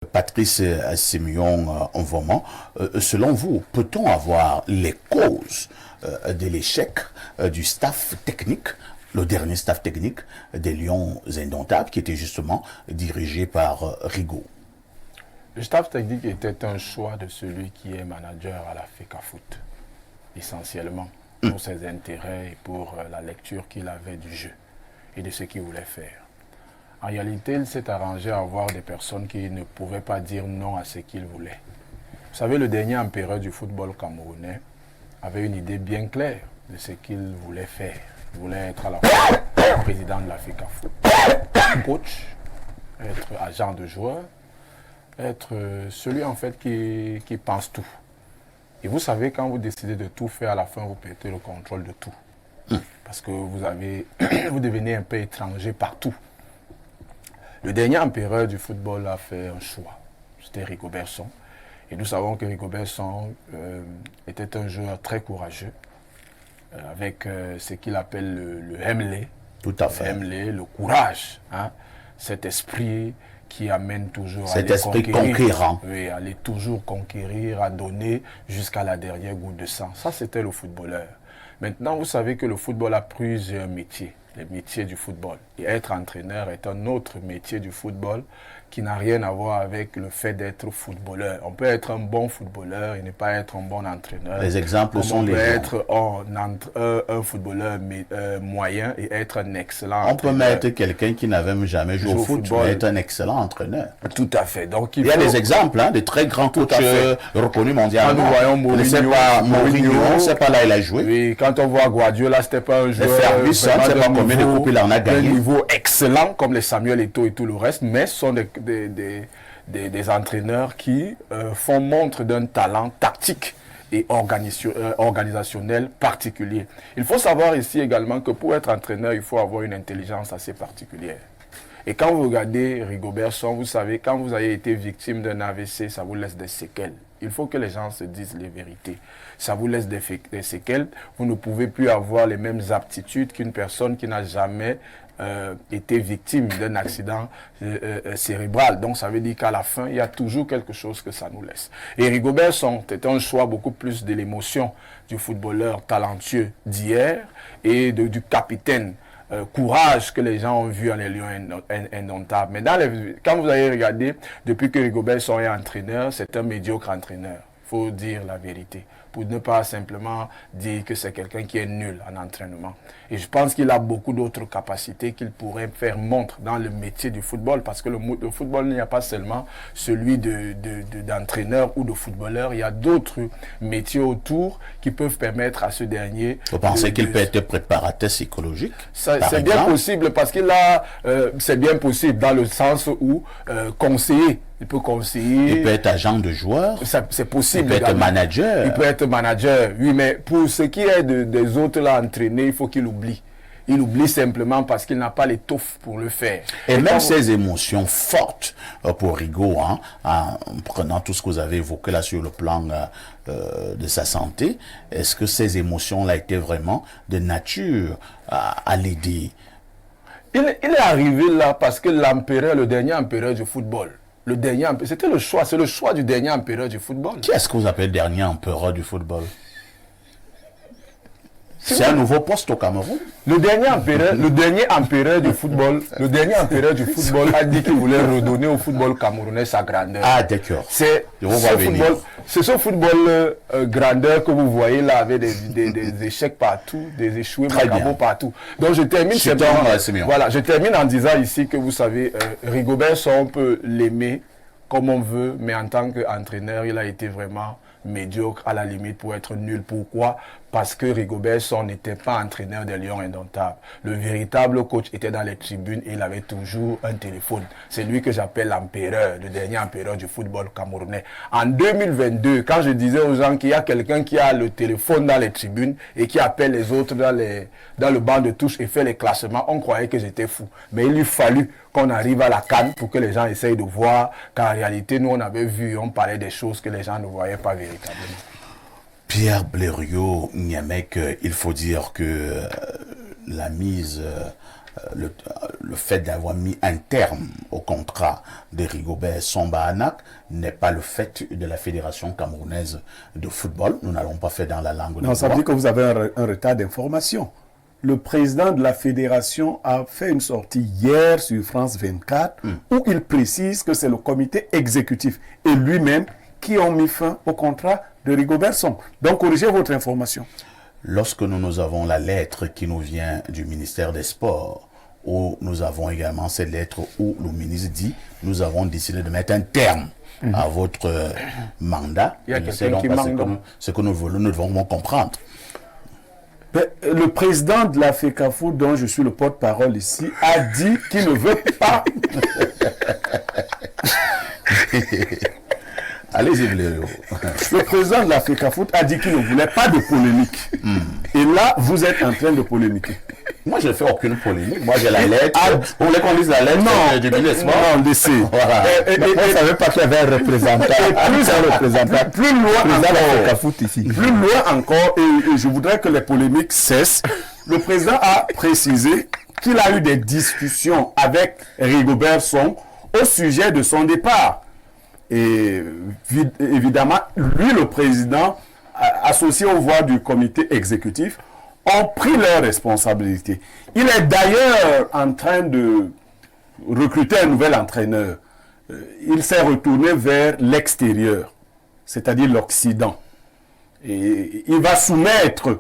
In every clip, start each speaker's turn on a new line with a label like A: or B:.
A: Patrice Sémillon Mvoma, selon vous, peut-on avoir les causes de l'échec du staff technique, le dernier staff technique des Lions Indomptables, qui était justement dirigé par Rigaud?
B: Le staff technique était un choix de celui qui est manager à la FECAFOOT, essentiellement, pour ses intérêts et pour la lecture qu'il avait du jeu et de ce qu'il voulait faire. En réalité, il s'est arrangé à avoir des personnes qui ne pouvaient pas dire non à ce qu'il voulait. Vous savez, le dernier empereur du football camerounais avait une idée bien claire de ce qu'il voulait faire. Il voulait être à la fois président de la FECAFOOT, coach, être agent de joueur, être celui en fait qui pense tout. Et vous savez, quand vous décidez de tout faire, à la fin, vous perdez le contrôle de tout. Parce que vous devenez un peu étranger partout. Le dernier empereur du football a fait un choix. C'était Rigobert Song. Et nous savons que Rigobert Song était un joueur très courageux, avec ce qu'il appelle le Hemley.
A: Tout à fait.
B: Le courage. Hein, cet esprit qui amène toujours à
A: cet esprit conquérant.
B: Oui, aller toujours conquérir, à donner jusqu'à la dernière goutte de sang. Ça, c'était le footballeur. Maintenant, vous savez que le football a plusieurs métiers. Le métier du football. Et être entraîneur est un autre métier du football qui n'a rien à voir avec le fait d'être footballeur. On peut être un bon footballeur et ne pas être un bon entraîneur.
A: Les exemples sont les
B: On peut être un footballeur moyen et être un excellent
A: On
B: entraîneur.
A: peut mettre quelqu'un qui n'avait jamais joué au foot, mais être un excellent entraîneur.
B: Tout à fait. Donc,
A: il y a des exemples, hein, de très grands coachs reconnus mondialement.
B: Quand nous voyons
A: Mourinho, on ne sait pas là il a joué.
B: Oui, quand on voit Guardiola, c'était pas un joueur.
A: Ferguson, on ne sait pas combien de coupes il en a gagné.
B: Un niveau excellent, comme les Samuel Eto'o et tout le reste, mais ce sont des entraîneurs qui font montre d'un talent tactique et organisationnel particulier. Il faut savoir ici également que pour être entraîneur, il faut avoir une intelligence assez particulière. Et quand vous regardez Rigobert Song, vous savez, quand vous avez été victime d'un AVC, ça vous laisse des séquelles. Il faut que les gens se disent les vérités. Ça vous laisse des séquelles. Vous ne pouvez plus avoir les mêmes aptitudes qu'une personne qui n'a jamais été victime d'un accident cérébral. Donc, ça veut dire qu'à la fin, il y a toujours quelque chose que ça nous laisse. Et Rigobert Song, c'était un choix beaucoup plus de l'émotion du footballeur talentueux d'hier et du capitaine courage que les gens ont vu en les Lions Indomptables. Mais quand vous allez regarder, depuis que Rigobert Song est entraîneur, c'est un médiocre entraîneur. Il faut dire la vérité, pour ne pas simplement dire que c'est quelqu'un qui est nul en entraînement. Et je pense qu'il a beaucoup d'autres capacités qu'il pourrait faire montre dans le métier du football, parce que le football, il n'y a pas seulement celui d'entraîneur ou de footballeur, il y a d'autres métiers autour qui peuvent permettre à ce dernier...
A: Vous pensez qu'il peut être préparateur psychologique?
B: C'est bien possible, parce qu'il a... c'est bien possible dans le sens où conseiller. Il peut conseiller.
A: Il peut être agent de joueur.
B: C'est possible.
A: Il peut être manager.
B: Il peut être manager, oui, mais pour ce qui est des autres là entraînés, il faut qu'il oublie. Il oublie simplement parce qu'il n'a pas l'étoffe pour le faire.
A: Et même ces émotions fortes pour Rigaud, hein, en prenant tout ce que vous avez évoqué là sur le plan de sa santé, est-ce que ces émotions-là étaient vraiment de nature à l'aider?
B: Il est arrivé là parce que l'empereur, le dernier empereur du football, c'était le choix, c'est le choix du dernier empereur du football.
A: Qui est-ce que vous appelez le dernier empereur du football? C'est un nouveau poste au Cameroun.
B: Le dernier empereur du football, a dit qu'il voulait redonner au football camerounais sa grandeur.
A: Ah, d'accord.
B: C'est ce football grandeur que vous voyez là, avec des échecs partout, des échoués partout. Donc je termine je termine en disant ici que vous savez, Rigobert Song, on peut l'aimer comme on veut, mais en tant qu'entraîneur, il a été vraiment médiocre, à la limite pour être nul. Pourquoi? Parce que Rigobert Song n'était pas entraîneur des Lions Indomptables. Le véritable coach était dans les tribunes et il avait toujours un téléphone. C'est lui que j'appelle l'empereur, le dernier empereur du football camerounais. En 2022, quand je disais aux gens qu'il y a quelqu'un qui a le téléphone dans les tribunes et qui appelle les autres dans le banc de touche et fait les classements, on croyait que j'étais fou. Mais il lui fallut qu'on arrive à la CAN pour que les gens essayent de voir qu'en réalité, nous, on avait vu, on parlait des choses que les gens ne voyaient pas véritablement.
A: Pierre Blériot, Niamek, il faut dire que la mise le fait d'avoir mis un terme au contrat de Rigobert Samba Anak n'est pas le fait de la Fédération camerounaise de football. Nous n'allons pas faire dans la langue de
C: Non, ça veut dire que vous avez un retard d'information. Le président de la fédération a fait une sortie hier sur France 24 où il précise que c'est le comité exécutif et lui-même qui ont mis fin au contrat de Rigobert Song. Donc, corrigez votre information.
A: Lorsque nous avons la lettre qui nous vient du ministère des Sports, où nous avons également cette lettre où le ministre dit nous avons décidé de mettre un terme à votre mandat.
B: Il y a quelqu'un qui manque.
A: Ce que nous devons comprendre.
C: Le président de la FECAFOOT, dont je suis le porte-parole ici, a dit qu'il ne veut pas...
A: Allez-y, Léo.
C: Le président de la FECAFOOT a dit qu'il ne voulait pas de polémique. Et là, vous êtes en train de polémiquer.
A: Moi, je ne fais aucune polémique. Moi, j'ai la lettre. Vous voulez qu'on lise la lettre du ministre?
C: Non, laissez.
A: Voilà.
C: Moi, je ne savais pas qu'il y avait un représentant. Plus loin encore, et je voudrais que les polémiques cessent. Le président a précisé qu'il a eu des discussions avec Rigobert Song au sujet de son départ. Et évidemment, lui, le président, associé aux voix du comité exécutif, ont pris leurs responsabilités. Il est d'ailleurs en train de recruter un nouvel entraîneur. Il s'est retourné vers l'extérieur, c'est-à-dire l'Occident. Et il va soumettre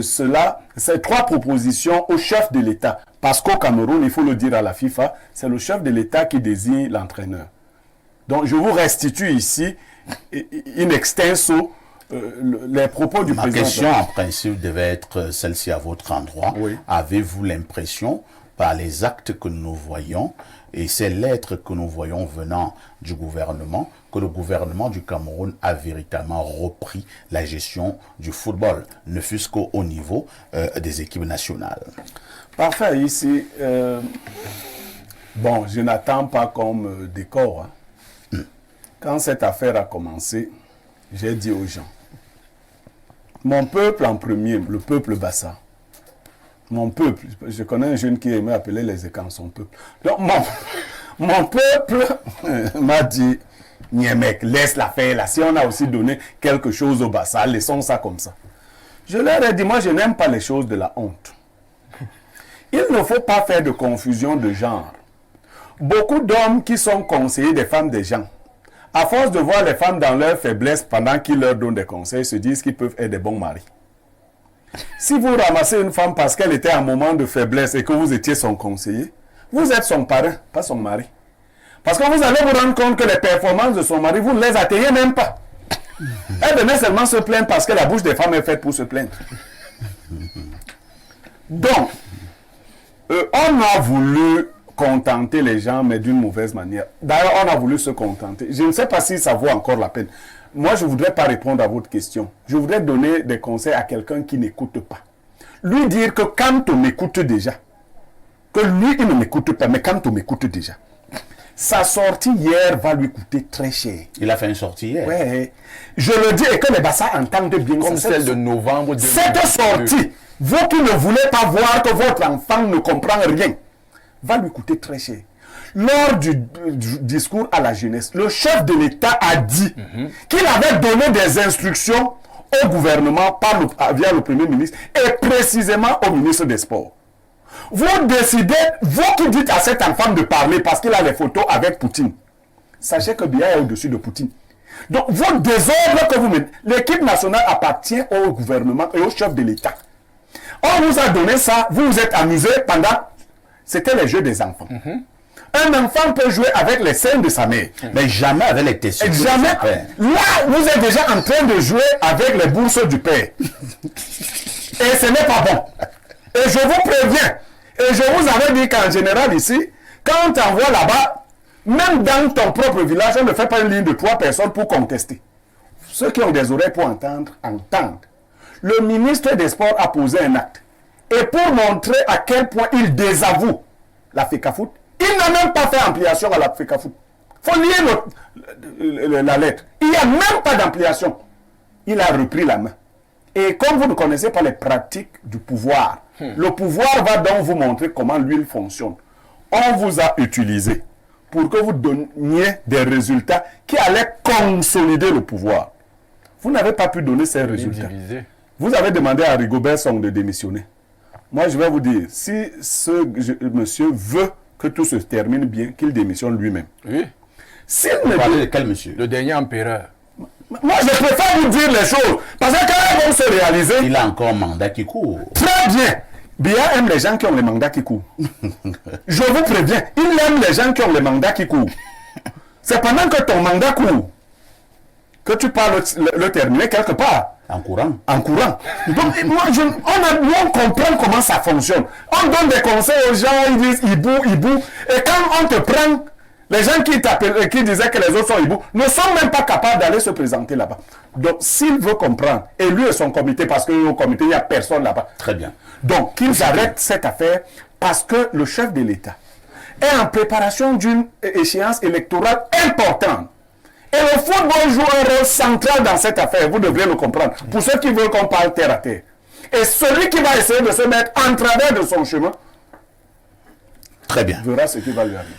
C: ces trois propositions au chef de l'État. Parce qu'au Cameroun, il faut le dire à la FIFA, c'est le chef de l'État qui désigne l'entraîneur. Donc, je vous restitue ici, in extenso, les propos du président.
A: Ma question, en principe, devait être celle-ci à votre endroit.
C: Oui.
A: Avez-vous l'impression, par les actes que nous voyons et ces lettres que nous voyons venant du gouvernement, que le gouvernement du Cameroun a véritablement repris la gestion du football, ne fût-ce qu'au niveau des équipes nationales?
C: Parfait, ici. Bon, je n'attends pas comme décor. Hein. Quand cette affaire a commencé, j'ai dit aux gens, mon peuple en premier, le peuple Bassa, mon peuple, je connais un jeune qui aimait appeler les écans son peuple. Donc mon peuple m'a dit, Niemek, laisse l'affaire là. Si on a aussi donné quelque chose au Bassa, laissons ça comme ça. Je leur ai dit, moi je n'aime pas les choses de la honte. Il ne faut pas faire de confusion de genre. Beaucoup d'hommes qui sont conseillers des femmes des gens, à force de voir les femmes dans leur faiblesse pendant qu'ils leur donnent des conseils, se disent qu'ils peuvent être des bons maris. Si vous ramassez une femme parce qu'elle était à un moment de faiblesse et que vous étiez son conseiller, vous êtes son parrain, pas son mari. Parce que vous allez vous rendre compte que les performances de son mari, vous ne les atteignez même pas. Elle venait seulement se plaindre parce que la bouche des femmes est faite pour se plaindre. Donc, on a voulu contenter les gens, mais d'une mauvaise manière. D'ailleurs, on a voulu se contenter. Je ne sais pas si ça vaut encore la peine. Moi, je ne voudrais pas répondre à votre question. Je voudrais donner des conseils à quelqu'un qui n'écoute pas. Lui dire que quand on m'écoute déjà, que lui, il ne m'écoute pas, mais quand on m'écoute déjà, sa sortie hier va lui coûter très cher.
A: Il a fait une sortie hier.
C: Ouais. Je le dis et que les Bassas entendent bien.
B: Comme celle de novembre 2022.
C: Cette sortie, vous qui ne voulez pas voir que votre enfant ne comprend rien, va lui coûter très cher. Lors du discours à la jeunesse, le chef de l'État a dit qu'il avait donné des instructions au gouvernement via le Premier ministre et précisément au ministre des Sports. Vous décidez, vous qui dites à cet enfant de parler parce qu'il a les photos avec Poutine, sachez que Biya est au-dessus de Poutine. Donc, vos désordres que vous mettez, l'équipe nationale appartient au gouvernement et au chef de l'État. On vous a donné ça, vous vous êtes amusé pendant... C'était les jeux des enfants. Un enfant peut jouer avec les seins de sa mère.
A: Mais jamais avec les tessiers.
C: Jamais. Là, vous êtes déjà en train de jouer avec les bourses du père. Et ce n'est pas bon. Et je vous préviens. Et je vous avais dit qu'en général ici, quand on envoie là-bas, même dans ton propre village, on ne fait pas une ligne de 3 personnes pour contester. Ceux qui ont des oreilles pour entendre, entendent. Le ministre des Sports a posé un acte. Et pour montrer à quel point il désavoue la FECAFOOT, il n'a même pas fait ampliation à la FECAFOOT. Il faut lire la lettre. Il n'y a même pas d'ampliation. Il a repris la main. Et comme vous ne connaissez pas les pratiques du pouvoir, le pouvoir va donc vous montrer comment l'huile fonctionne. On vous a utilisé pour que vous donniez des résultats qui allaient consolider le pouvoir. Vous n'avez pas pu donner ces résultats.
B: Divisé.
C: Vous avez demandé à Rigobert Song de démissionner. Moi, je vais vous dire, si monsieur veut que tout se termine bien, qu'il démissionne lui-même.
B: Oui.
C: S'il
A: Vous
C: ne
A: parlez de quel monsieur?
B: Le dernier empereur.
C: Moi, je préfère vous dire les choses. Parce que quand elles vont se réaliser,
A: Il a encore un mandat qui court.
C: très bien. Biya aime les gens qui ont les mandats qui courent. Je vous préviens, il aime les gens qui ont les mandats qui courent. C'est pendant que ton mandat court que tu parles le terminer quelque part.
A: En courant.
C: En courant. Donc, moi, on comprend comment ça fonctionne. On donne des conseils aux gens, ils disent hibou. Et quand on te prend, les gens qui t'appellent, qui disaient que les autres sont hibou, ne sont même pas capables d'aller se présenter là-bas. Donc, s'il veut comprendre, et lui et son comité, parce qu'au comité, il n'y a personne là-bas.
A: Très bien.
C: Donc, qu'ils arrêtent cette affaire parce que le chef de l'État est en préparation d'une échéance électorale importante. Et le football joue un rôle central dans cette affaire, vous devriez le comprendre. Pour ceux qui veulent qu'on parle terre à terre. Et celui qui va essayer de se mettre en travers de son chemin
A: Très bien.
C: verra ce qui va lui arriver.